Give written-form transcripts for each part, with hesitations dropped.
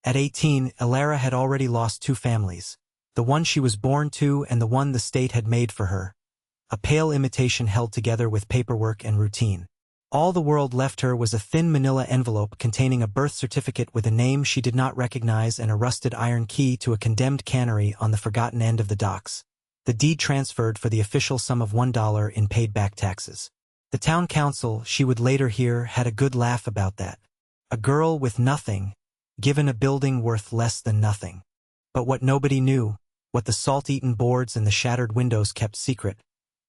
At 18, Alara had already lost two families, the one she was born to and the one the state had made for her, a pale imitation held together with paperwork and routine. All the world left her was a thin manila envelope containing a birth certificate with a name she did not recognize and a rusted iron key to a condemned cannery on the forgotten end of the docks. The deed transferred for the official sum of $1 in paid-back taxes. The town council, she would later hear, had a good laugh about that. A girl with nothing, given a building worth less than nothing. But what nobody knew, what the salt-eaten boards and the shattered windows kept secret,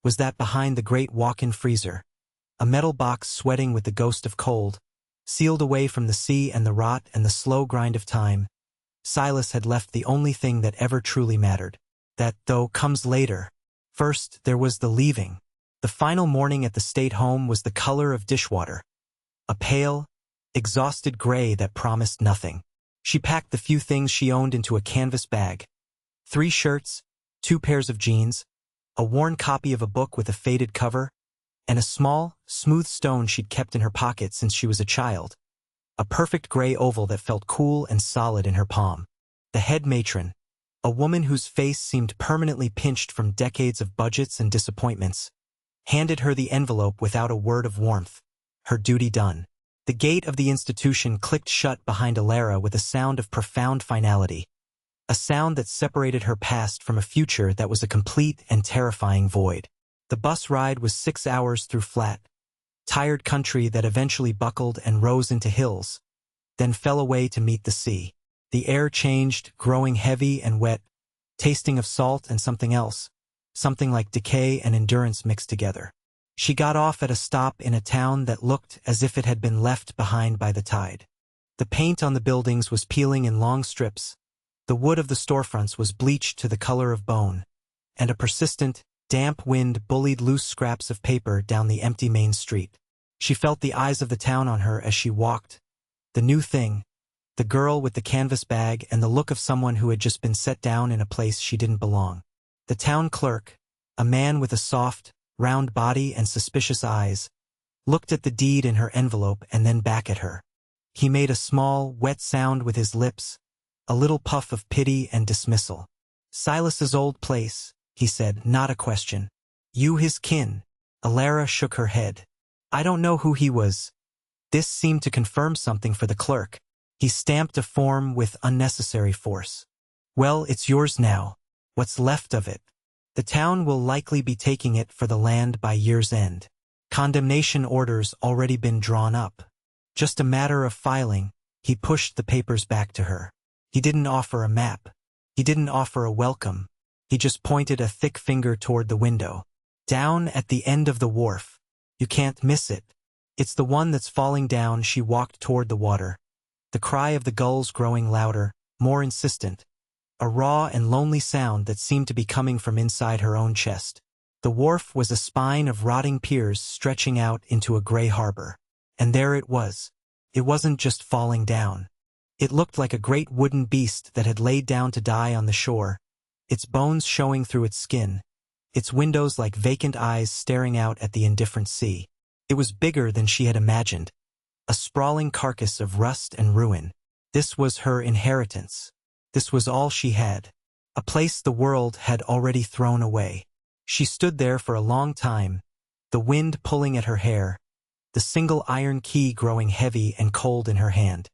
was that behind the great walk-in freezer, a metal box sweating with the ghost of cold, sealed away from the sea and the rot and the slow grind of time, Silas had left the only thing that ever truly mattered. That, though, comes later. First, there was the leaving. The final morning at the state home was the color of dishwater. A pale, exhausted gray that promised nothing. She packed the few things she owned into a canvas bag. 3 shirts, 2 pairs of jeans, a worn copy of a book with a faded cover, and a small, smooth stone she'd kept in her pocket since she was a child. A perfect gray oval that felt cool and solid in her palm. The head matron, a woman whose face seemed permanently pinched from decades of budgets and disappointments, handed her the envelope without a word of warmth. Her duty done. The gate of the institution clicked shut behind Alara with a sound of profound finality. A sound that separated her past from a future that was a complete and terrifying void. The bus ride was 6 hours through flat, tired country that eventually buckled and rose into hills, then fell away to meet the sea. The air changed, growing heavy and wet, tasting of salt and something else, something like decay and endurance mixed together. She got off at a stop in a town that looked as if it had been left behind by the tide. The paint on the buildings was peeling in long strips, the wood of the storefronts was bleached to the color of bone, and a persistent, damp wind bullied loose scraps of paper down the empty main street. She felt the eyes of the town on her as she walked. The new thing, the girl with the canvas bag and the look of someone who had just been set down in a place she didn't belong. The town clerk, a man with a soft, round body and suspicious eyes, looked at the deed in her envelope and then back at her. He made a small, wet sound with his lips, a little puff of pity and dismissal. "Silas's old place," he said, not a question. "You his kin." Alara shook her head. "I don't know who he was." This seemed to confirm something for the clerk. He stamped a form with unnecessary force. "Well, it's yours now. What's left of it. The town will likely be taking it for the land by year's end. Condemnation orders already been drawn up. Just a matter of filing." He pushed the papers back to her. He didn't offer a map. He didn't offer a welcome. He just pointed a thick finger toward the window. "Down at the end of the wharf. You can't miss it. It's the one that's falling down." She walked toward the water. The cry of the gulls growing louder, more insistent. A raw and lonely sound that seemed to be coming from inside her own chest. The wharf was a spine of rotting piers stretching out into a gray harbor. And there it was. It wasn't just falling down. It looked like a great wooden beast that had laid down to die on the shore, its bones showing through its skin, its windows like vacant eyes staring out at the indifferent sea. It was bigger than she had imagined. A sprawling carcass of rust and ruin. This was her inheritance. This was all she had. A place the world had already thrown away. She stood there for a long time, the wind pulling at her hair, the single iron key growing heavy and cold in her hand.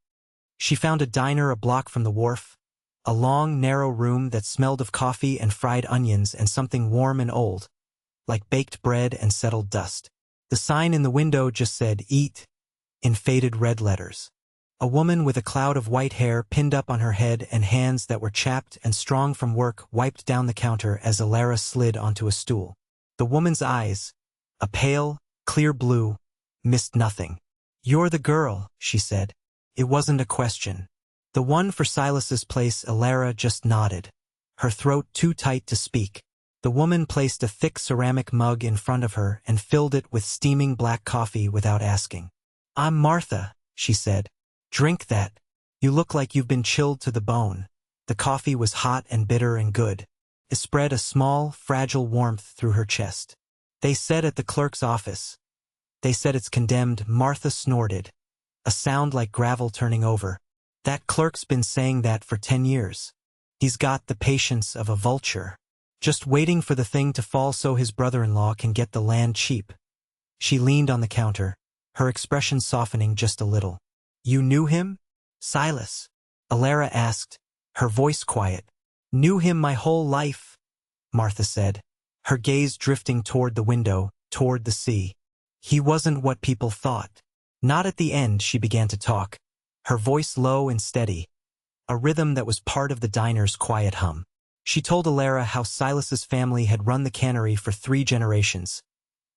She found a diner a block from the wharf, a long, narrow room that smelled of coffee and fried onions and something warm and old, like baked bread and settled dust. The sign in the window just said, "Eat," in faded red letters. A woman with a cloud of white hair pinned up on her head and hands that were chapped and strong from work wiped down the counter as Alara slid onto a stool. The woman's eyes, a pale, clear blue, missed nothing. "You're the girl," she said. It wasn't a question. The one for Silas's place. Alara just nodded, her throat too tight to speak. The woman placed a thick ceramic mug in front of her and filled it with steaming black coffee without asking. "I'm Martha," she said. "Drink that. You look like you've been chilled to the bone." The coffee was hot and bitter and good. It spread a small, fragile warmth through her chest. "They said at the clerk's office. They said it's condemned." Martha snorted, a sound like gravel turning over. That clerk's been saying that for 10 years. He's got the patience of a vulture, just waiting for the thing to fall so his brother-in-law can get the land cheap. She leaned on the counter, her expression softening just a little. You knew him? Silas? Alara asked, her voice quiet. Knew him my whole life, Martha said, her gaze drifting toward the window, toward the sea. He wasn't what people thought. Not at the end she began to talk, her voice low and steady, a rhythm that was part of the diner's quiet hum. She told Alara how Silas's family had run the cannery for 3 generations,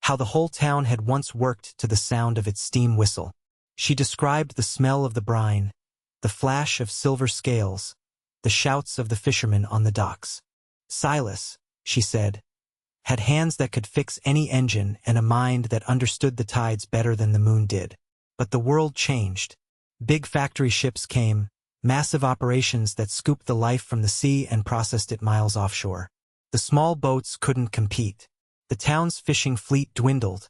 how the whole town had once worked to the sound of its steam whistle. She described the smell of the brine, the flash of silver scales, the shouts of the fishermen on the docks. Silas, she said, had hands that could fix any engine and a mind that understood the tides better than the moon did. But the world changed. Big factory ships came, massive operations that scooped the life from the sea and processed it miles offshore. The small boats couldn't compete. The town's fishing fleet dwindled,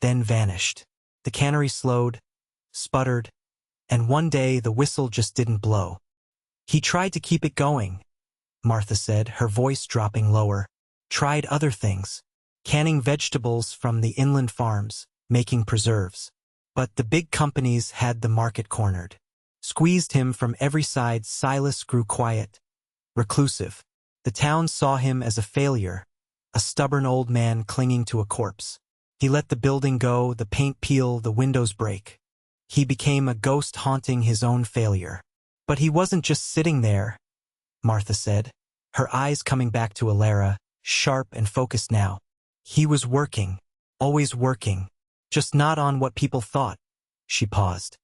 then vanished. The cannery slowed, sputtered, and one day the whistle just didn't blow. He tried to keep it going, Martha said, her voice dropping lower. Tried other things, canning vegetables from the inland farms, making preserves. But the big companies had the market cornered. Squeezed him from every side. Silas grew quiet, reclusive. The town saw him as a failure, a stubborn old man clinging to a corpse. He let the building go, the paint peel, the windows break. He became a ghost haunting his own failure. But he wasn't just sitting there, Martha said, her eyes coming back to Alara, sharp and focused now. He was working, always working, just not on what people thought. She paused,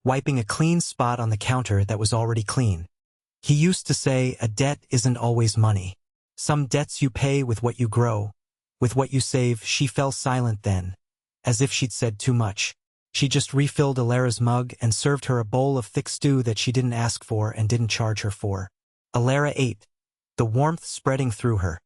wiping a clean spot on the counter that was already clean. He used to say, a debt isn't always money. Some debts you pay with what you grow, with what you save. She fell silent then, as if she'd said too much. She just refilled Alara's mug and served her a bowl of thick stew that she didn't ask for and didn't charge her for. Alara ate, the warmth spreading through her,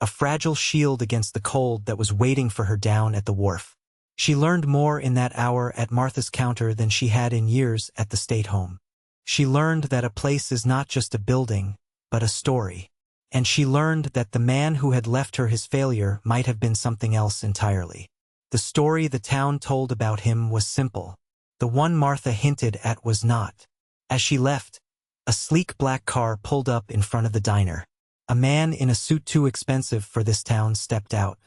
a fragile shield against the cold that was waiting for her down at the wharf. She learned more in that hour at Martha's counter than she had in years at the state home. She learned that a place is not just a building, but a story. And she learned that the man who had left her his failure might have been something else entirely. The story the town told about him was simple. The one Martha hinted at was not. As she left, a sleek black car pulled up in front of the diner. A man in a suit too expensive for this town stepped out.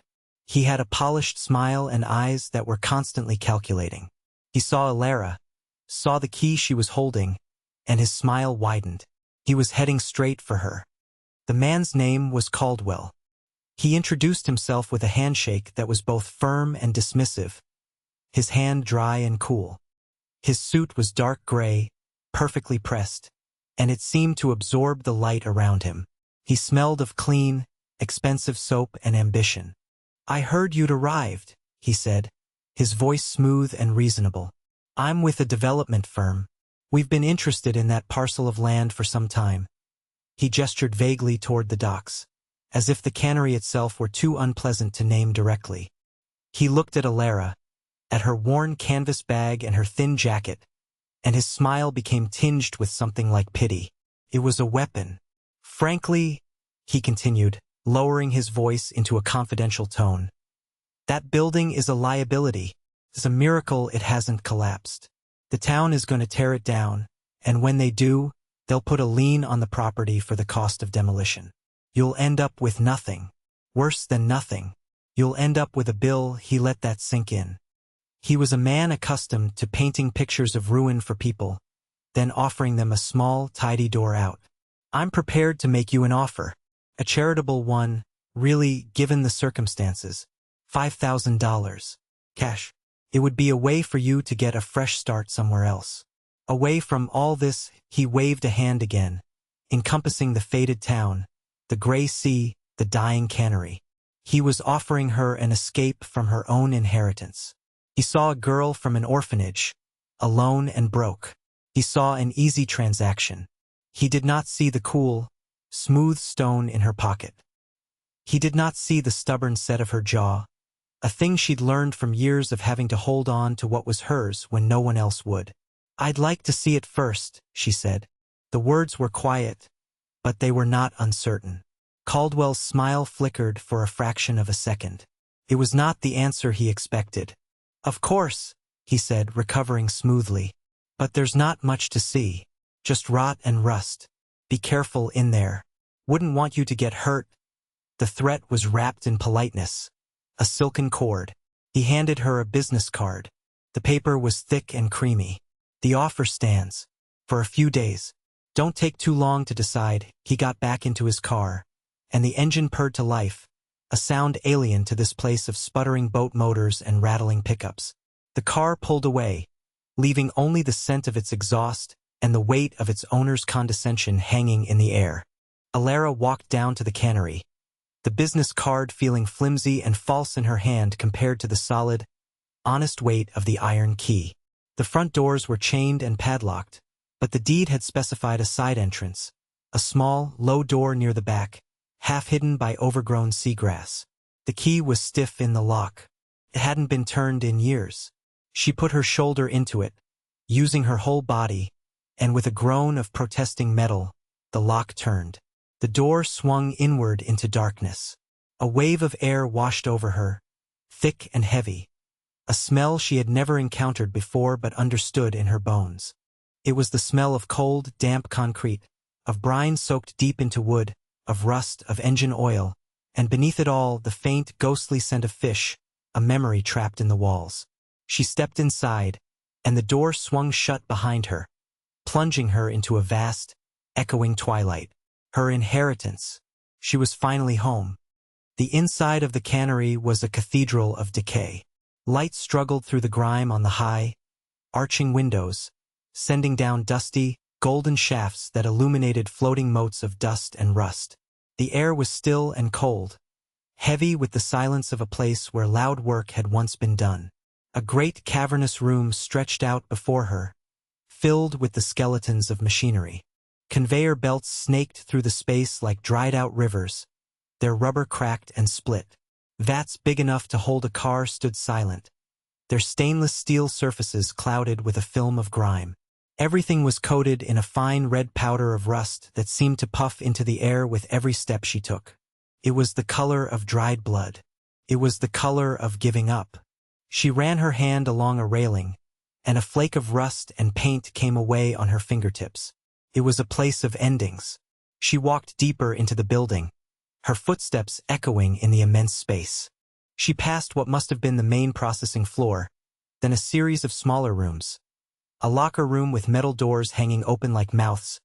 He had a polished smile and eyes that were constantly calculating. He saw Alara, saw the key she was holding, and his smile widened. He was heading straight for her. The man's name was Caldwell. He introduced himself with a handshake that was both firm and dismissive, his hand dry and cool. His suit was dark gray, perfectly pressed, and it seemed to absorb the light around him. He smelled of clean, expensive soap and ambition. I heard you'd arrived, he said, his voice smooth and reasonable. I'm with a development firm. We've been interested in that parcel of land for some time. He gestured vaguely toward the docks, as if the cannery itself were too unpleasant to name directly. He looked at Alara, at her worn canvas bag and her thin jacket, and his smile became tinged with something like pity. It was a weapon. Frankly, he continued, lowering his voice into a confidential tone, that building is a liability. It's a miracle it hasn't collapsed. The town is going to tear it down, and when they do, they'll put a lien on the property for the cost of demolition. You'll end up with nothing. Worse than nothing. You'll end up with a bill. He let that sink in. He was a man accustomed to painting pictures of ruin for people, then offering them a small, tidy door out. I'm prepared to make you an offer. A charitable one, really, given the circumstances. $5,000. Cash. It would be a way for you to get a fresh start somewhere else. Away from all this, he waved a hand again, encompassing the faded town, the gray sea, the dying cannery. He was offering her an escape from her own inheritance. He saw a girl from an orphanage, alone and broke. He saw an easy transaction. He did not see the cool, smooth stone in her pocket. He did not see the stubborn set of her jaw, a thing she'd learned from years of having to hold on to what was hers when no one else would. "I'd like to see it first," she said. The words were quiet, but they were not uncertain. Caldwell's smile flickered for a fraction of a second. It was not the answer he expected. "Of course," he said, recovering smoothly. "But there's not much to see. Just rot and rust. Be careful in there. Wouldn't want you to get hurt." The threat was wrapped in politeness. A silken cord. He handed her a business card. The paper was thick and creamy. "The offer stands. For a few days. Don't take too long to decide." He got back into his car, and the engine purred to life, a sound alien to this place of sputtering boat motors and rattling pickups. The car pulled away, leaving only the scent of its exhaust and the weight of its owner's condescension hanging in the air. Alara walked down to the Cannery, the business card feeling flimsy and false in her hand compared to the solid, honest weight of the iron key. The front doors were chained and padlocked, but the deed had specified a side entrance, a small, low door near the back, half hidden by overgrown seagrass. The key was stiff in the lock. It hadn't been turned in years. She put her shoulder into it, using her whole body, and with a groan of protesting metal, the lock turned. The door swung inward into darkness. A wave of air washed over her, thick and heavy, a smell she had never encountered before but understood in her bones. It was the smell of cold, damp concrete, of brine soaked deep into wood, of rust, of engine oil, and beneath it all the faint, ghostly scent of fish, a memory trapped in the walls. She stepped inside, and the door swung shut behind her, plunging her into a vast, echoing twilight. Her inheritance. She was finally home. The inside of the Cannery was a cathedral of decay. Light struggled through the grime on the high, arching windows, sending down dusty, golden shafts that illuminated floating motes of dust and rust. The air was still and cold, heavy with the silence of a place where loud work had once been done. A great cavernous room stretched out before her, filled with the skeletons of machinery. Conveyor belts snaked through the space like dried-out rivers, their rubber cracked and split. Vats big enough to hold a car stood silent, their stainless steel surfaces clouded with a film of grime. Everything was coated in a fine red powder of rust that seemed to puff into the air with every step she took. It was the color of dried blood. It was the color of giving up. She ran her hand along a railing, and a flake of rust and paint came away on her fingertips. It was a place of endings. She walked deeper into the building, her footsteps echoing in the immense space. She passed what must have been the main processing floor, then a series of smaller rooms. A locker room with metal doors hanging open like mouths,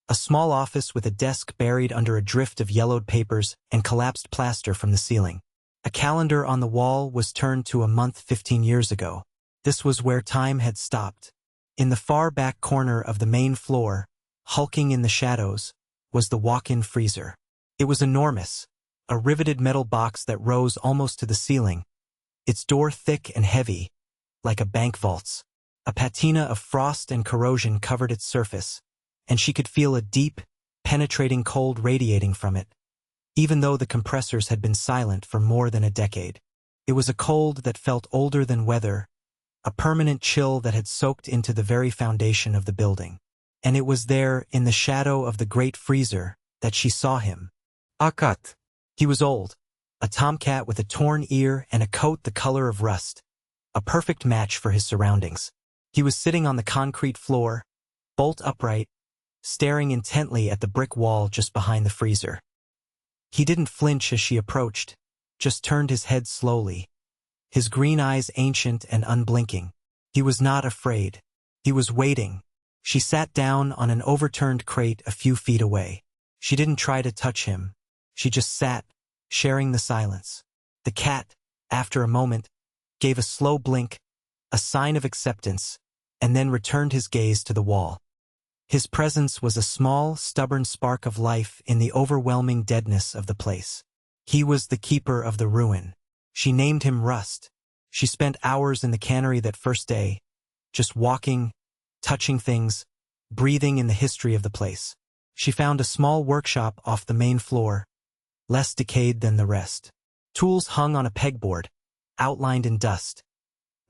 a small office with a desk buried under a drift of yellowed papers and collapsed plaster from the ceiling. A calendar on the wall was turned to a month 15 years ago. This was where time had stopped. In the far back corner of the main floor, hulking in the shadows, was the walk-in freezer. It was enormous, a riveted metal box that rose almost to the ceiling, its door thick and heavy, like a bank vault's. A patina of frost and corrosion covered its surface, and she could feel a deep, penetrating cold radiating from it, even though the compressors had been silent for more than a decade. It was a cold that felt older than weather, a permanent chill that had soaked into the very foundation of the building. And it was there, in the shadow of the great freezer, that she saw him. Akat. He was old, a tomcat with a torn ear and a coat the color of rust, a perfect match for his surroundings. He was sitting on the concrete floor, bolt upright, staring intently at the brick wall just behind the freezer. He didn't flinch as she approached, just turned his head slowly, his green eyes ancient and unblinking. He was not afraid. He was waiting. She sat down on an overturned crate a few feet away. She didn't try to touch him. She just sat, sharing the silence. The cat, after a moment, gave a slow blink, a sign of acceptance, and then returned his gaze to the wall. His presence was a small, stubborn spark of life in the overwhelming deadness of the place. He was the keeper of the ruin. She named him Rust. She spent hours in the Cannery that first day, just walking, touching things, breathing in the history of the place. She found a small workshop off the main floor, less decayed than the rest. Tools hung on a pegboard, outlined in dust.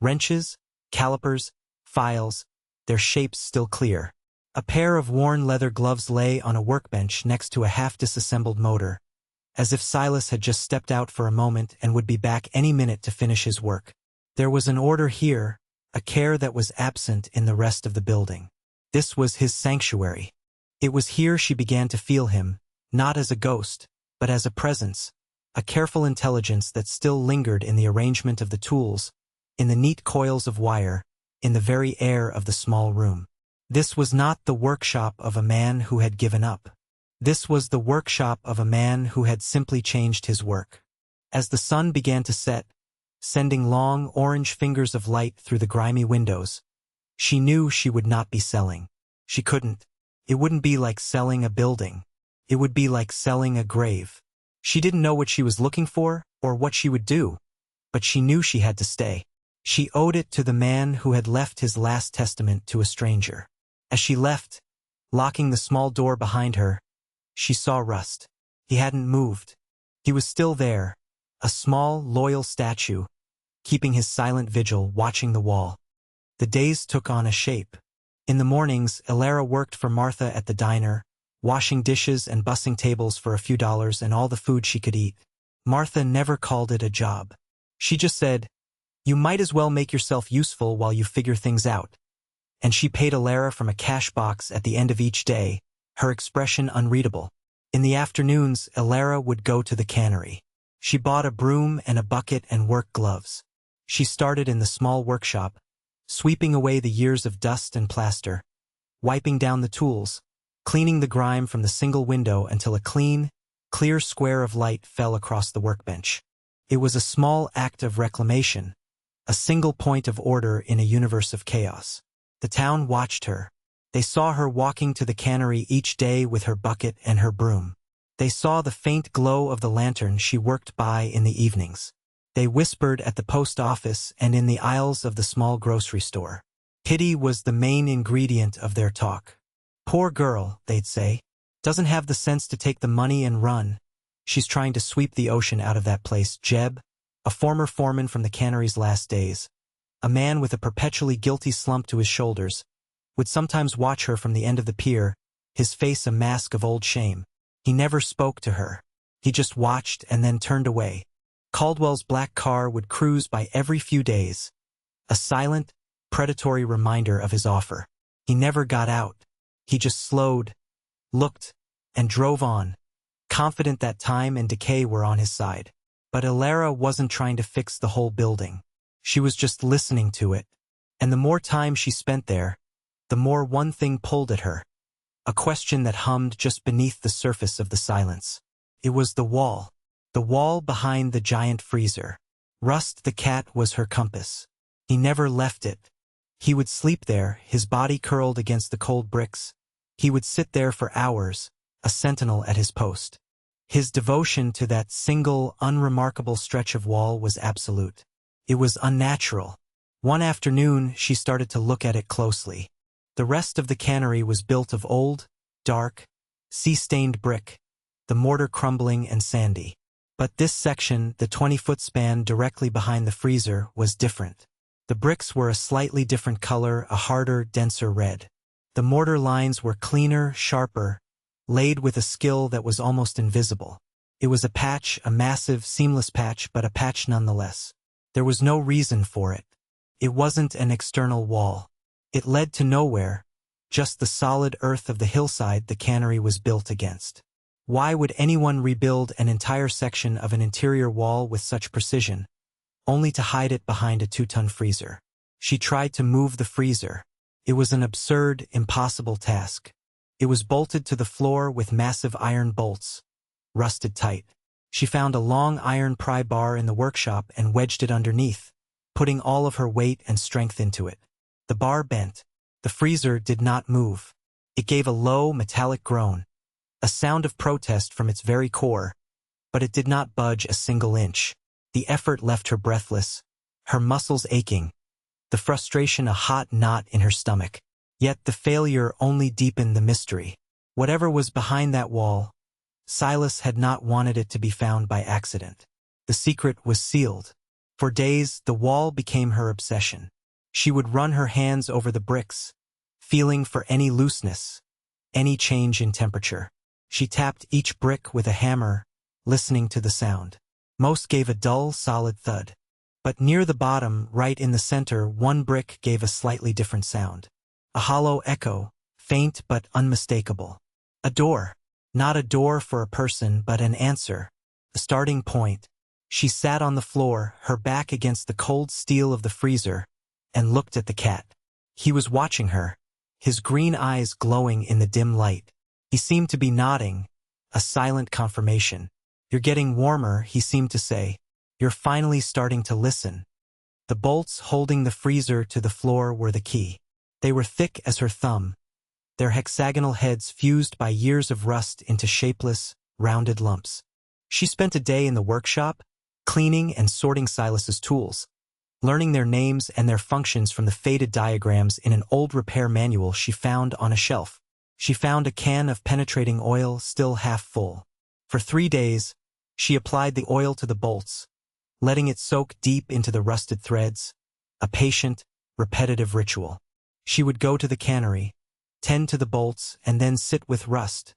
Wrenches, calipers, files, their shapes still clear. A pair of worn leather gloves lay on a workbench next to a half-disassembled motor, as if Silas had just stepped out for a moment and would be back any minute to finish his work. There was an order here, a care that was absent in the rest of the building. This was his sanctuary. It was here she began to feel him, not as a ghost, but as a presence, a careful intelligence that still lingered in the arrangement of the tools, in the neat coils of wire, in the very air of the small room. This was not the workshop of a man who had given up. This was the workshop of a man who had simply changed his work. As the sun began to set, sending long orange fingers of light through the grimy windows, she knew she would not be selling. She couldn't. It wouldn't be like selling a building. It would be like selling a grave. She didn't know what she was looking for or what she would do, but she knew she had to stay. She owed it to the man who had left his last testament to a stranger. As she left, locking the small door behind her, she saw Rust. He hadn't moved. He was still there, a small, loyal statue, keeping his silent vigil, watching the wall. The days took on a shape. In the mornings, Elara worked for Martha at the diner, washing dishes and bussing tables for a few dollars and all the food she could eat. Martha never called it a job. She just said, "You might as well make yourself useful while you figure things out." And she paid Elara from a cash box at the end of each day, her expression unreadable. In the afternoons, Elara would go to the cannery. She bought a broom and a bucket and work gloves. She started in the small workshop, sweeping away the years of dust and plaster, wiping down the tools, cleaning the grime from the single window until a clean, clear square of light fell across the workbench. It was a small act of reclamation, a single point of order in a universe of chaos. The town watched her. They saw her walking to the cannery each day with her bucket and her broom. They saw the faint glow of the lantern she worked by in the evenings. They whispered at the post office and in the aisles of the small grocery store. Pity was the main ingredient of their talk. "Poor girl," they'd say, "doesn't have the sense to take the money and run. She's trying to sweep the ocean out of that place." Jeb, a former foreman from the cannery's last days, a man with a perpetually guilty slump to his shoulders, would sometimes watch her from the end of the pier, his face a mask of old shame. He never spoke to her. He just watched and then turned away. Caldwell's black car would cruise by every few days, a silent, predatory reminder of his offer. He never got out. He just slowed, looked, and drove on, confident that time and decay were on his side. But Elara wasn't trying to fix the whole building. She was just listening to it. And the more time she spent there, the more one thing pulled at her, a question that hummed just beneath the surface of the silence. It was the wall behind the giant freezer. Rust the cat was her compass. He never left it. He would sleep there, his body curled against the cold bricks. He would sit there for hours, a sentinel at his post. His devotion to that single, unremarkable stretch of wall was absolute. It was unnatural. One afternoon, she started to look at it closely. The rest of the cannery was built of old, dark, sea-stained brick, the mortar crumbling and sandy. But this section, the 20-foot span directly behind the freezer, was different. The bricks were a slightly different color, a harder, denser red. The mortar lines were cleaner, sharper, laid with a skill that was almost invisible. It was a patch, a massive, seamless patch, but a patch nonetheless. There was no reason for it. It wasn't an external wall. It led to nowhere, just the solid earth of the hillside the cannery was built against. Why would anyone rebuild an entire section of an interior wall with such precision, only to hide it behind a 2-ton freezer? She tried to move the freezer. It was an absurd, impossible task. It was bolted to the floor with massive iron bolts, rusted tight. She found a long iron pry bar in the workshop and wedged it underneath, putting all of her weight and strength into it. The bar bent. The freezer did not move. It gave a low, metallic groan, a sound of protest from its very core, but it did not budge a single inch. The effort left her breathless, her muscles aching, the frustration a hot knot in her stomach. Yet the failure only deepened the mystery. Whatever was behind that wall, Silas had not wanted it to be found by accident. The secret was sealed. For days, the wall became her obsession. She would run her hands over the bricks, feeling for any looseness, any change in temperature. She tapped each brick with a hammer, listening to the sound. Most gave a dull, solid thud. But near the bottom, right in the center, one brick gave a slightly different sound. A hollow echo, faint but unmistakable. A door. Not a door for a person, but an answer. The starting point. She sat on the floor, her back against the cold steel of the freezer, and looked at the cat. He was watching her, his green eyes glowing in the dim light. He seemed to be nodding, a silent confirmation. "You're getting warmer," he seemed to say. "You're finally starting to listen." The bolts holding the freezer to the floor were the key. They were thick as her thumb, their hexagonal heads fused by years of rust into shapeless, rounded lumps. She spent a day in the workshop, cleaning and sorting Silas's tools, learning their names and their functions from the faded diagrams in an old repair manual she found on a shelf. She found a can of penetrating oil still half full. For 3 days, she applied the oil to the bolts, letting it soak deep into the rusted threads, a patient, repetitive ritual. She would go to the cannery, tend to the bolts, and then sit with Rust,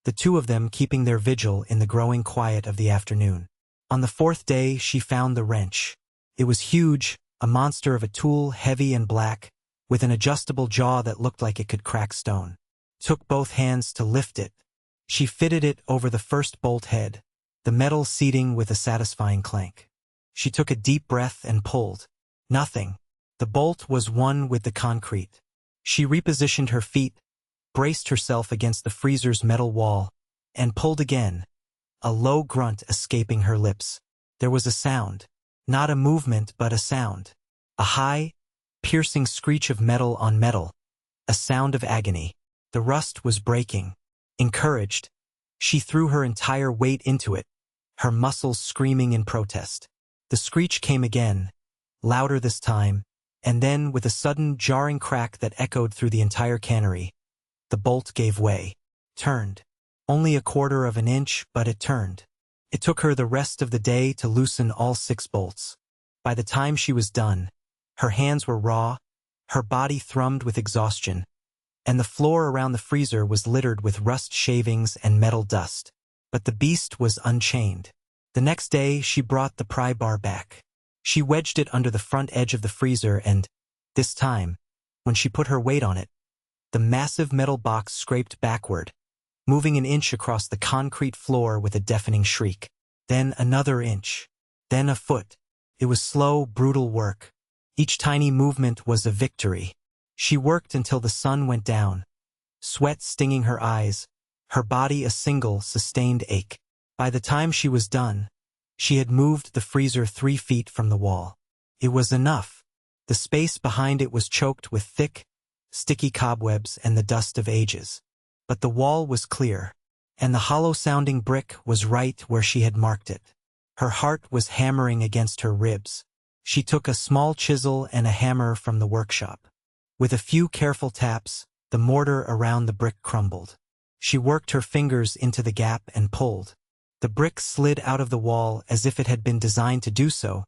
the two of them keeping their vigil in the growing quiet of the afternoon. On the 4th day, she found the wrench. It was huge, a monster of a tool, heavy and black, with an adjustable jaw that looked like it could crack stone. Took both hands to lift it. She fitted it over the first bolt head, the metal seating with a satisfying clank. She took a deep breath and pulled. Nothing. The bolt was one with the concrete. She repositioned her feet, braced herself against the freezer's metal wall, and pulled again, a low grunt escaping her lips. There was a sound. Not a movement, but a sound. A high, piercing screech of metal on metal. A sound of agony. The rust was breaking. Encouraged, she threw her entire weight into it, her muscles screaming in protest. The screech came again, louder this time, and then, with a sudden, jarring crack that echoed through the entire cannery, the bolt gave way. Turned. Only 1/4 of an inch, but it turned. It took her the rest of the day to loosen all 6 bolts. By the time she was done, her hands were raw, her body thrummed with exhaustion, and the floor around the freezer was littered with rust shavings and metal dust. But the beast was unchained. The next day, she brought the pry bar back. She wedged it under the front edge of the freezer and, this time, when she put her weight on it, the massive metal box scraped backward, moving an inch across the concrete floor with a deafening shriek. Then another inch. Then a foot. It was slow, brutal work. Each tiny movement was a victory. She worked until the sun went down, sweat stinging her eyes, her body a single, sustained ache. By the time she was done, she had moved the freezer 3 feet from the wall. It was enough. The space behind it was choked with thick, sticky cobwebs and the dust of ages. But the wall was clear, and the hollow-sounding brick was right where she had marked it. Her heart was hammering against her ribs. She took a small chisel and a hammer from the workshop. With a few careful taps, the mortar around the brick crumbled. She worked her fingers into the gap and pulled. The brick slid out of the wall as if it had been designed to do so,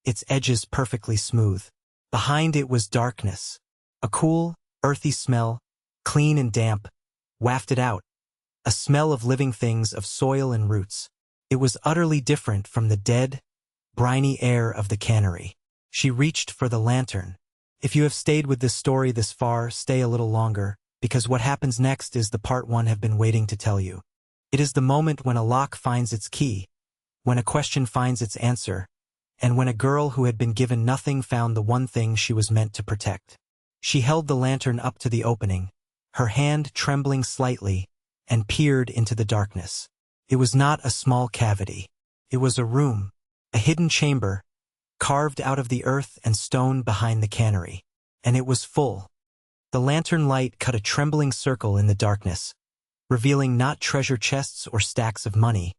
its edges perfectly smooth. Behind it was darkness. A cool, earthy smell, clean and damp, wafted out. A smell of living things, of soil and roots. It was utterly different from the dead, briny air of the cannery. She reached for the lantern. If you have stayed with this story this far, stay a little longer, because what happens next is the part 1 have been waiting to tell you. It is the moment when a lock finds its key, when a question finds its answer, and when a girl who had been given nothing found the one thing she was meant to protect. She held the lantern up to the opening, her hand trembling slightly, and peered into the darkness. It was not a small cavity. It was a room, a hidden chamber, carved out of the earth and stone behind the cannery. And it was full. The lantern light cut a trembling circle in the darkness, revealing not treasure chests or stacks of money,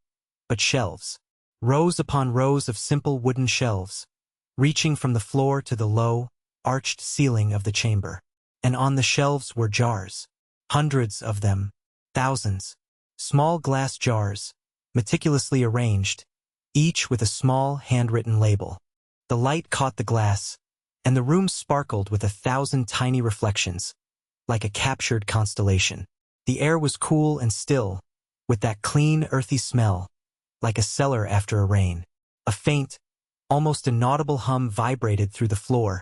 but shelves. Rows upon rows of simple wooden shelves, reaching from the floor to the low, arched ceiling of the chamber. And on the shelves were jars. Hundreds of them. Thousands. Small glass jars, meticulously arranged, each with a small handwritten label. The light caught the glass, and the room sparkled with 1,000 tiny reflections, like a captured constellation. The air was cool and still, with that clean, earthy smell, like a cellar after a rain. A faint, almost inaudible hum vibrated through the floor,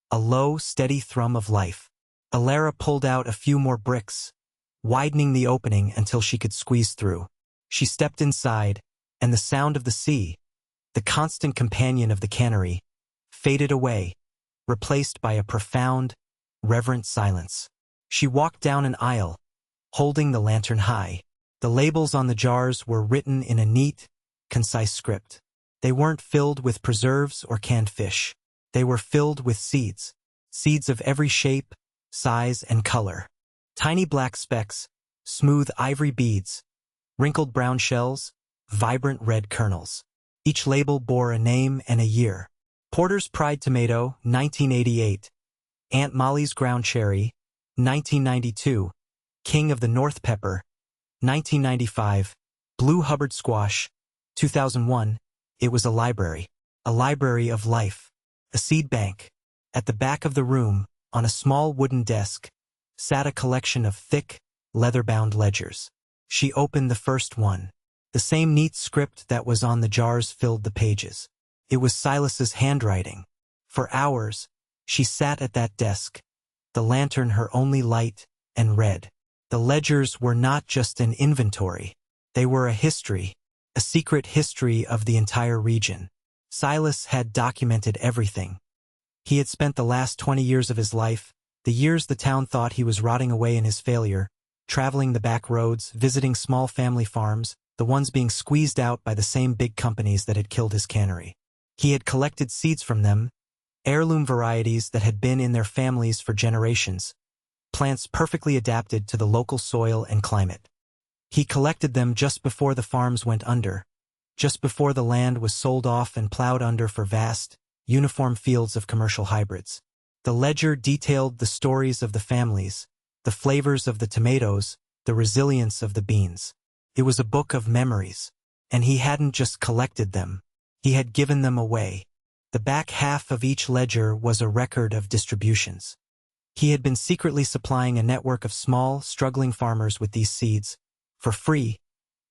a low, steady thrum of life. Alara pulled out a few more bricks, widening the opening until she could squeeze through. She stepped inside, and the sound of the sea, the constant companion of the cannery, faded away, replaced by a profound, reverent silence. She walked down an aisle, holding the lantern high. The labels on the jars were written in a neat, concise script. They weren't filled with preserves or canned fish. They were filled with seeds, seeds of every shape, size, and color. Tiny black specks, smooth ivory beads, wrinkled brown shells, vibrant red kernels. Each label bore a name and a year. Porter's Pride Tomato, 1988. Aunt Molly's Ground Cherry, 1992. King of the North Pepper, 1995. Blue Hubbard Squash, 2001. It was a library of life, a seed bank. At the back of the room, on a small wooden desk, sat a collection of thick, leather-bound ledgers. She opened the first one. The same neat script that was on the jars filled the pages. It was Silas's handwriting. For hours, she sat at that desk, the lantern her only light, and read. The ledgers were not just an inventory. They were a history, a secret history of the entire region. Silas had documented everything. He had spent the last 20 years of his life, the years the town thought he was rotting away in his failure, traveling the back roads, visiting small family farms, the ones being squeezed out by the same big companies that had killed his cannery. He had collected seeds from them, heirloom varieties that had been in their families for generations, plants perfectly adapted to the local soil and climate. He collected them just before the farms went under, just before the land was sold off and plowed under for vast, uniform fields of commercial hybrids. The ledger detailed the stories of the families, the flavors of the tomatoes, the resilience of the beans. It was a book of memories, and he hadn't just collected them, he had given them away. The back half of each ledger was a record of distributions. He had been secretly supplying a network of small, struggling farmers with these seeds, for free,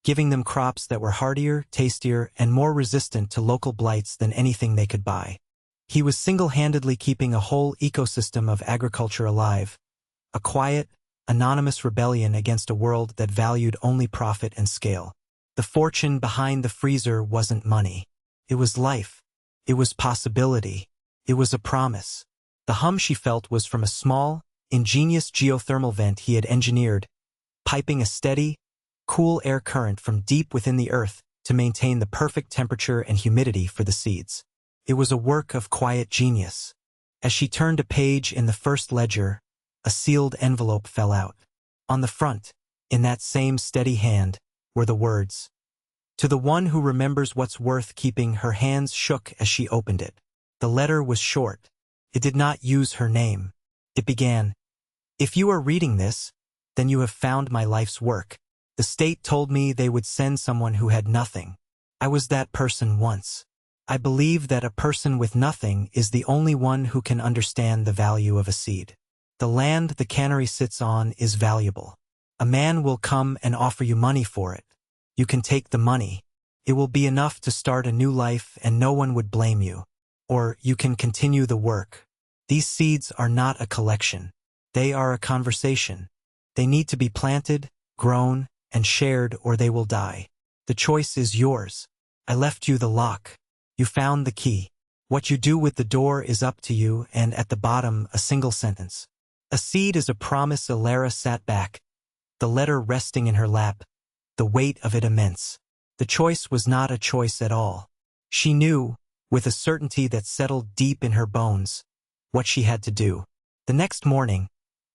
giving them crops that were hardier, tastier, and more resistant to local blights than anything they could buy. He was single-handedly keeping a whole ecosystem of agriculture alive, a quiet, anonymous rebellion against a world that valued only profit and scale. The fortune behind the freezer wasn't money. It was life. It was possibility. It was a promise. The hum she felt was from a small, ingenious geothermal vent he had engineered, piping a steady, cool air current from deep within the earth to maintain the perfect temperature and humidity for the seeds. It was a work of quiet genius. As she turned a page in the first ledger, a sealed envelope fell out. On the front, in that same steady hand, were the words, "To the one who remembers what's worth keeping." Her hands shook as she opened it. The letter was short. It did not use her name. It began, "If you are reading this, then you have found my life's work. The state told me they would send someone who had nothing. I was that person once. I believe that a person with nothing is the only one who can understand the value of a seed. The land the cannery sits on is valuable. A man will come and offer you money for it. You can take the money. It will be enough to start a new life and no one would blame you. Or you can continue the work. These seeds are not a collection. They are a conversation. They need to be planted, grown, and shared or they will die. The choice is yours. I left you the lock. You found the key. What you do with the door is up to you, and at the bottom, a single sentence. A seed is a promise." Alara sat back, the letter resting in her lap, the weight of it immense. The choice was not a choice at all. She knew, with a certainty that settled deep in her bones, what she had to do. The next morning,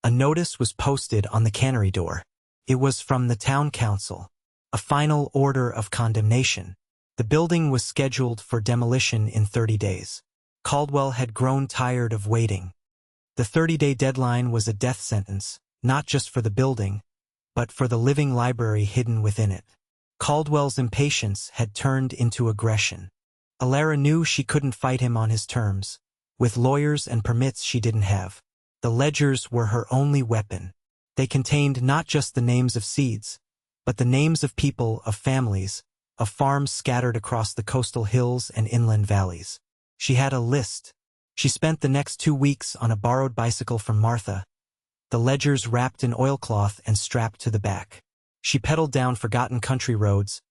a notice was posted on the cannery door. It was from the town council, a final order of condemnation. The building was scheduled for demolition in 30 days. Caldwell had grown tired of waiting. The 30-day deadline was a death sentence, not just for the building, but for the living library hidden within it. Caldwell's impatience had turned into aggression. Alara knew she couldn't fight him on his terms. With lawyers and permits she didn't have. The ledgers were her only weapon. They contained not just the names of seeds, but the names of people, of families, of farms scattered across the coastal hills and inland valleys. She had a list. She spent the next 2 weeks on a borrowed bicycle from Martha, the ledgers wrapped in oilcloth and strapped to the back. She pedaled down forgotten country roads,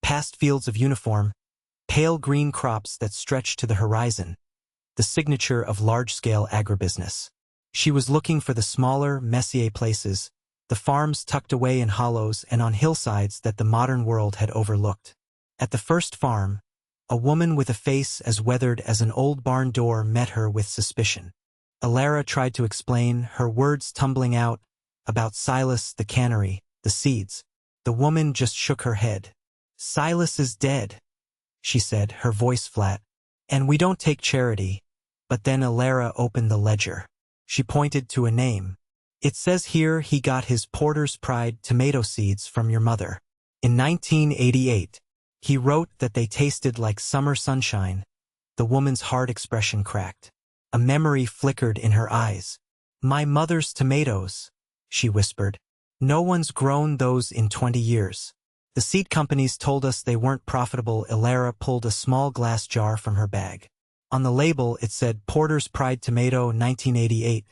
past fields of uniform, pale green crops that stretched to the horizon, the signature of large-scale agribusiness. She was looking for the smaller, messier places, the farms tucked away in hollows and on hillsides that the modern world had overlooked. At the first farm, a woman with a face as weathered as an old barn door met her with suspicion. Alara tried to explain, her words tumbling out, about Silas, the cannery, the seeds. The woman just shook her head. "Silas is dead," she said, her voice flat. "And we don't take charity." But then Alara opened the ledger. She pointed to a name. "It says here he got his Porter's Pride tomato seeds from your mother. In 1988. He wrote that they tasted like summer sunshine." The woman's hard expression cracked. A memory flickered in her eyes. "My mother's tomatoes," she whispered. "No one's grown those in 20 years. The seed companies told us they weren't profitable." Alara pulled a small glass jar from her bag. On the label it said Porter's Pride Tomato 1988.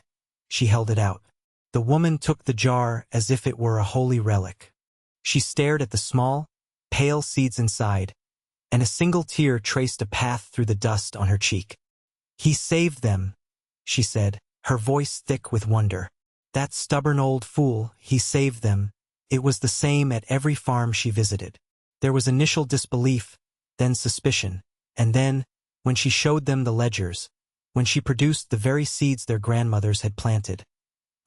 She held it out. The woman took the jar as if it were a holy relic. She stared at the small, pale seeds inside, and a single tear traced a path through the dust on her cheek. "He saved them," she said, her voice thick with wonder. "That stubborn old fool, he saved them." It was the same at every farm she visited. There was initial disbelief, then suspicion, and then, when she showed them the ledgers, when she produced the very seeds their grandmothers had planted,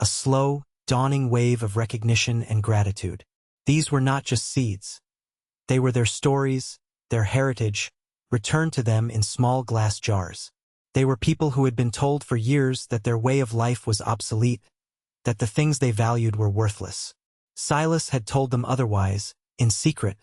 a slow, dawning wave of recognition and gratitude. These were not just seeds. They were their stories, their heritage, returned to them in small glass jars. They were people who had been told for years that their way of life was obsolete, that the things they valued were worthless. Silas had told them otherwise, in secret,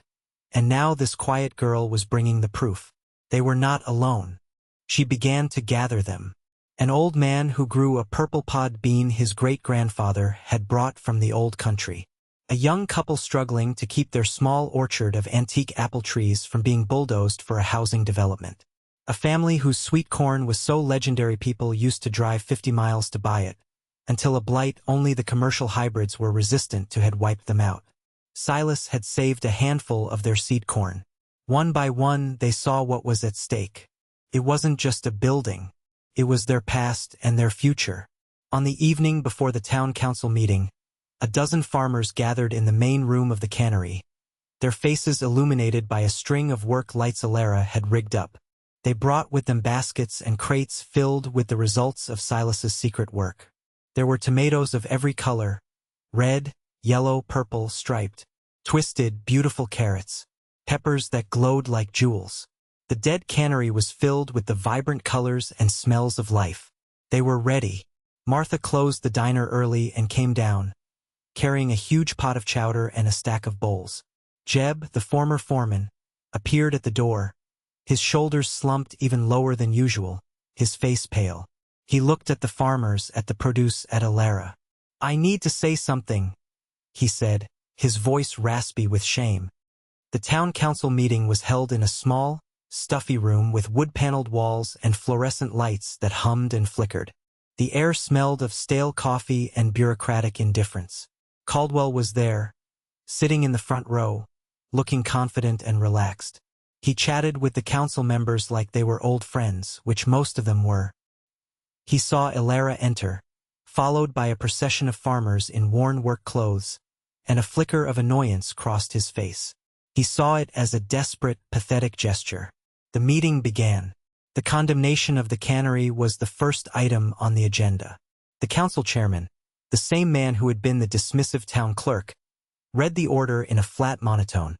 and now this quiet girl was bringing the proof. They were not alone. She began to gather them. An old man who grew a purple pod bean his great-grandfather had brought from the old country. A young couple struggling to keep their small orchard of antique apple trees from being bulldozed for a housing development. A family whose sweet corn was so legendary people used to drive 50 miles to buy it, until a blight only the commercial hybrids were resistant to had wiped them out. Silas had saved a handful of their seed corn. One by one they saw what was at stake. It wasn't just a building. It was their past and their future. On the evening before the town council meeting, a dozen farmers gathered in the main room of the cannery, their faces illuminated by a string of work lights Alara had rigged up. They brought with them baskets and crates filled with the results of Silas's secret work. There were tomatoes of every color, red, yellow, purple, striped, twisted, beautiful carrots, peppers that glowed like jewels. The dead cannery was filled with the vibrant colors and smells of life. They were ready. Martha closed the diner early and came down, carrying a huge pot of chowder and a stack of bowls. Jeb, the former foreman, appeared at the door, his shoulders slumped even lower than usual, his face pale. He looked at the farmers, at the produce, at Alara. "I need to say something," he said, his voice raspy with shame. The town council meeting was held in a small, stuffy room with wood-paneled walls and fluorescent lights that hummed and flickered. The air smelled of stale coffee and bureaucratic indifference. Caldwell was there, sitting in the front row, looking confident and relaxed. He chatted with the council members like they were old friends, which most of them were. He saw Alara enter, followed by a procession of farmers in worn work clothes, and a flicker of annoyance crossed his face. He saw it as a desperate, pathetic gesture. The meeting began. The condemnation of the cannery was the first item on the agenda. The council chairman, the same man who had been the dismissive town clerk, read the order in a flat monotone,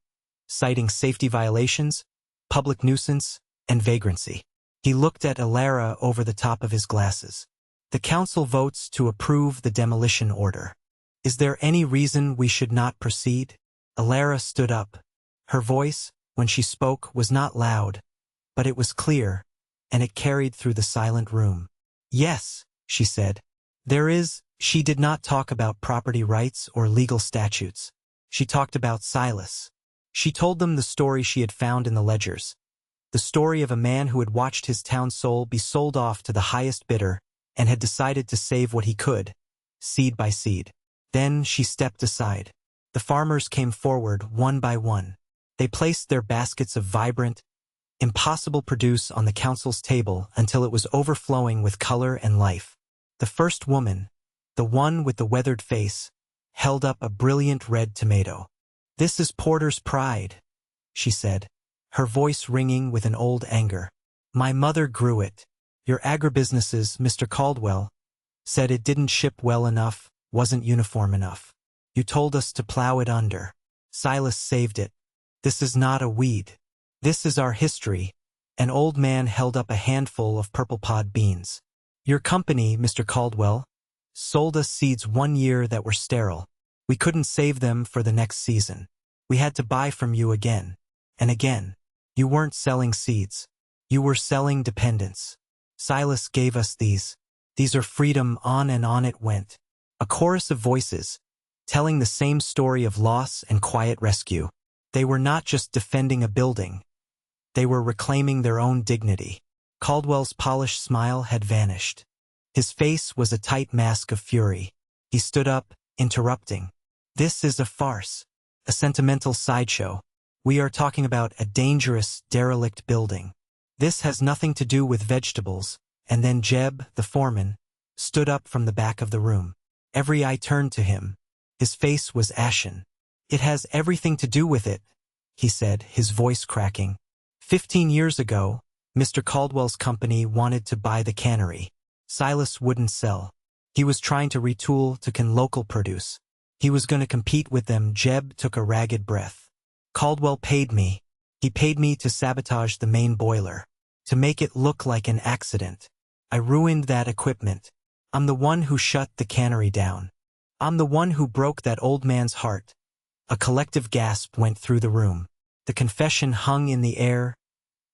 citing safety violations, public nuisance, and vagrancy. He looked at Alara over the top of his glasses. "The council votes to approve the demolition order. Is there any reason we should not proceed?" Alara stood up. Her voice, when she spoke, was not loud, but it was clear, and it carried through the silent room. "Yes," she said. She did not talk about property rights or legal statutes. She talked about Silas. She told them the story she had found in the ledgers. The story of a man who had watched his town soul be sold off to the highest bidder and had decided to save what he could, seed by seed. Then she stepped aside. The farmers came forward one by one. They placed their baskets of vibrant, impossible produce on the council's table until it was overflowing with color and life. The first woman, the one with the weathered face, held up a brilliant red tomato. "This is Porter's pride," she said, her voice ringing with an old anger. "My mother grew it. Your agribusinesses, Mr. Caldwell, said it didn't ship well enough, wasn't uniform enough. You told us to plow it under. Silas saved it. This is not a weed. This is our history." An old man held up a handful of purple pod beans. "Your company, Mr. Caldwell, sold us seeds 1 year that were sterile. We couldn't save them for the next season. We had to buy from you again and again. You weren't selling seeds. You were selling dependence. Silas gave us these. These are freedom." On and on it went. A chorus of voices, telling the same story of loss and quiet rescue. They were not just defending a building. They were reclaiming their own dignity. Caldwell's polished smile had vanished. His face was a tight mask of fury. He stood up, interrupting. "This is a farce, a sentimental sideshow. We are talking about a dangerous, derelict building. This has nothing to do with vegetables." And then Jeb, the foreman, stood up from the back of the room. Every eye turned to him. His face was ashen. "It has everything to do with it," he said, his voice cracking. 15 years ago, Mr. Caldwell's company wanted to buy the cannery. Silas wouldn't sell. He was trying to retool to local produce. He was going to compete with them. Jeb took a ragged breath. "Caldwell paid me. He paid me to sabotage the main boiler, to make it look like an accident. I ruined that equipment. I'm the one who shut the cannery down. I'm the one who broke that old man's heart." A collective gasp went through the room. The confession hung in the air,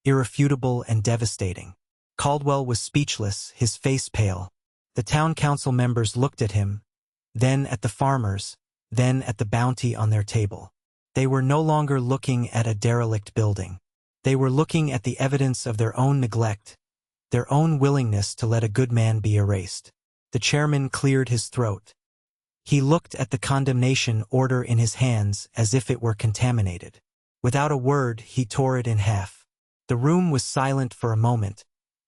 irrefutable and devastating. Caldwell was speechless, his face pale. The town council members looked at him, then at the farmers, then at the bounty on their table. They were no longer looking at a derelict building. They were looking at the evidence of their own neglect, their own willingness to let a good man be erased. The chairman cleared his throat. He looked at the condemnation order in his hands as if it were contaminated. Without a word, he tore it in half. The room was silent for a moment,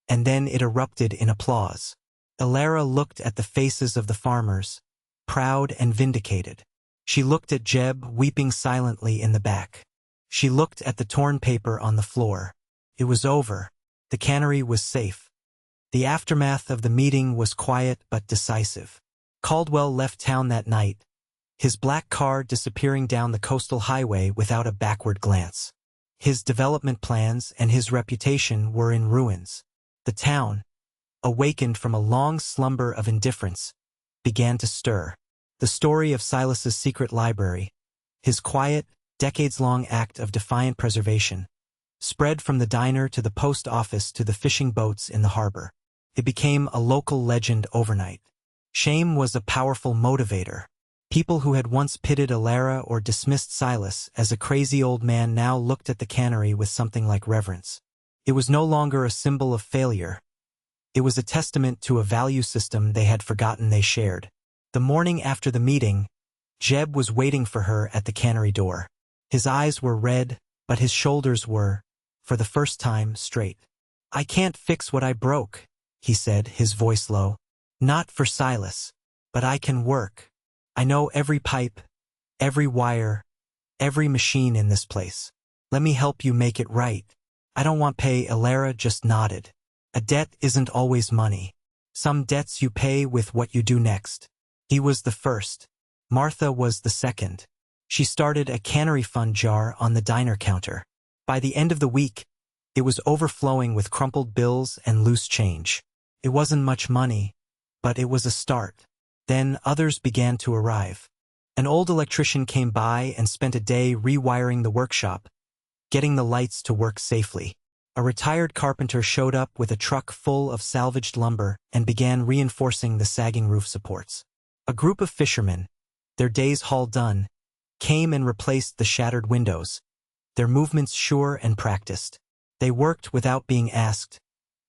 and then it erupted in applause. Elara looked at the faces of the farmers, proud and vindicated. She looked at Jeb, weeping silently in the back. She looked at the torn paper on the floor. It was over. The cannery was safe. The aftermath of the meeting was quiet but decisive. Caldwell left town that night, his black car disappearing down the coastal highway without a backward glance. His development plans and his reputation were in ruins. The town, awakened from a long slumber of indifference, began to stir. The story of Silas's secret library, his quiet, decades-long act of defiant preservation, spread from the diner to the post office to the fishing boats in the harbor. It became a local legend overnight. Shame was a powerful motivator. People who had once pitted Elara or dismissed Silas as a crazy old man now looked at the cannery with something like reverence. It was no longer a symbol of failure. It was a testament to a value system they had forgotten they shared. The morning after the meeting, Jeb was waiting for her at the cannery door. His eyes were red, but his shoulders were, for the first time, straight. "I can't fix what I broke," he said, his voice low. "Not for Silas. But I can work. I know every pipe, every wire, every machine in this place. Let me help you make it right. I don't want pay." Elara just nodded. A debt isn't always money. Some debts you pay with what you do next. He was the first. Martha was the second. She started a cannery fund jar on the diner counter. By the end of the week, it was overflowing with crumpled bills and loose change. It wasn't much money, but it was a start. Then others began to arrive. An old electrician came by and spent a day rewiring the workshop, getting the lights to work safely. A retired carpenter showed up with a truck full of salvaged lumber and began reinforcing the sagging roof supports. A group of fishermen, their day's haul done, came and replaced the shattered windows, their movements sure and practiced. They worked without being asked,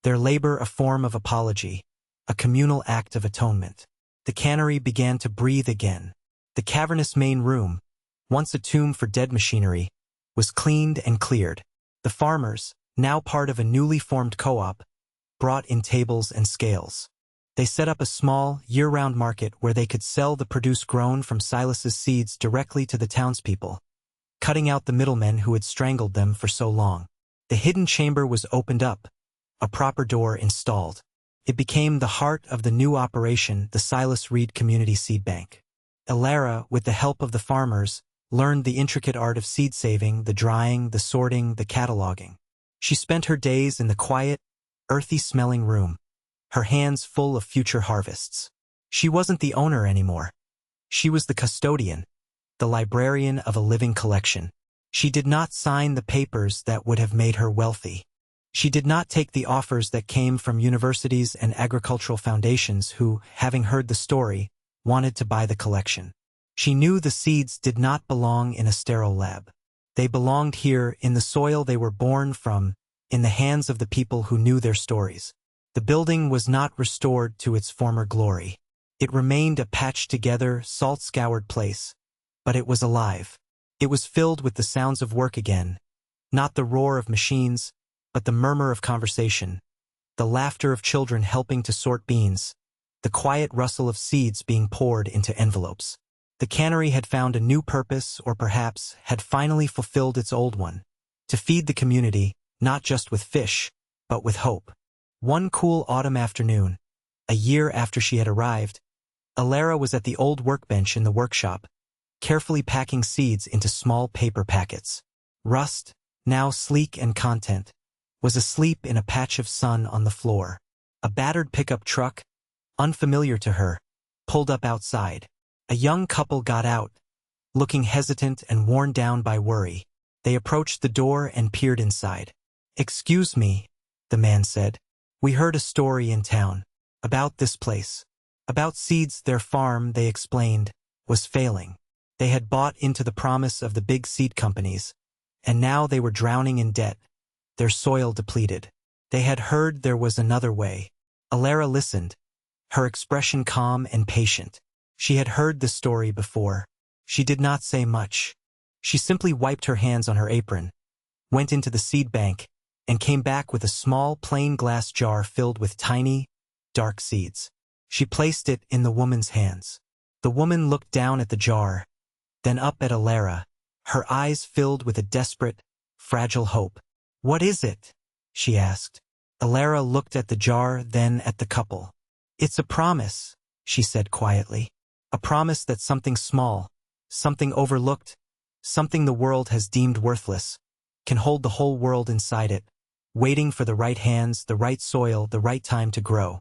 their labor a form of apology, a communal act of atonement. The cannery began to breathe again. The cavernous main room, once a tomb for dead machinery, was cleaned and cleared. The farmers, now part of a newly formed co-op, brought in tables and scales. They set up a small, year-round market where they could sell the produce grown from Silas's seeds directly to the townspeople, cutting out the middlemen who had strangled them for so long. The hidden chamber was opened up, a proper door installed. It became the heart of the new operation, the Silas Reed Community Seed Bank. Elara, with the help of the farmers, learned the intricate art of seed saving, the drying, the sorting, the cataloging. She spent her days in the quiet, earthy-smelling room, her hands full of future harvests. She wasn't the owner anymore. She was the custodian, the librarian of a living collection. She did not sign the papers that would have made her wealthy. She did not take the offers that came from universities and agricultural foundations who, having heard the story, wanted to buy the collection. She knew the seeds did not belong in a sterile lab. They belonged here in the soil they were born from, in the hands of the people who knew their stories. The building was not restored to its former glory. It remained a patched-together, salt-scoured place, but it was alive. It was filled with the sounds of work again, not the roar of machines, but the murmur of conversation, the laughter of children helping to sort beans, the quiet rustle of seeds being poured into envelopes. The cannery had found a new purpose, or perhaps had finally fulfilled its old one, to feed the community, not just with fish, but with hope. One cool autumn afternoon, a year after she had arrived, Elara was at the old workbench in the workshop, carefully packing seeds into small paper packets. Rust, now sleek and content, was asleep in a patch of sun on the floor. A battered pickup truck, unfamiliar to her, pulled up outside. A young couple got out, looking hesitant and worn down by worry. They approached the door and peered inside. "Excuse me," the man said. "We heard a story in town. About this place. About seeds their farm," they explained, "was failing. They had bought into the promise of the big seed companies, and now they were drowning in debt, their soil depleted. They had heard there was another way." Elara listened, her expression calm and patient. She had heard the story before. She did not say much. She simply wiped her hands on her apron, went into the seed bank, and came back with a small plain glass jar filled with tiny, dark seeds. She placed it in the woman's hands. The woman looked down at the jar, then up at Elara, her eyes filled with a desperate, fragile hope. "What is it?" she asked. Elara looked at the jar, then at the couple. "It's a promise," she said quietly. "A promise that something small, something overlooked, something the world has deemed worthless, can hold the whole world inside it, waiting for the right hands, the right soil, the right time to grow."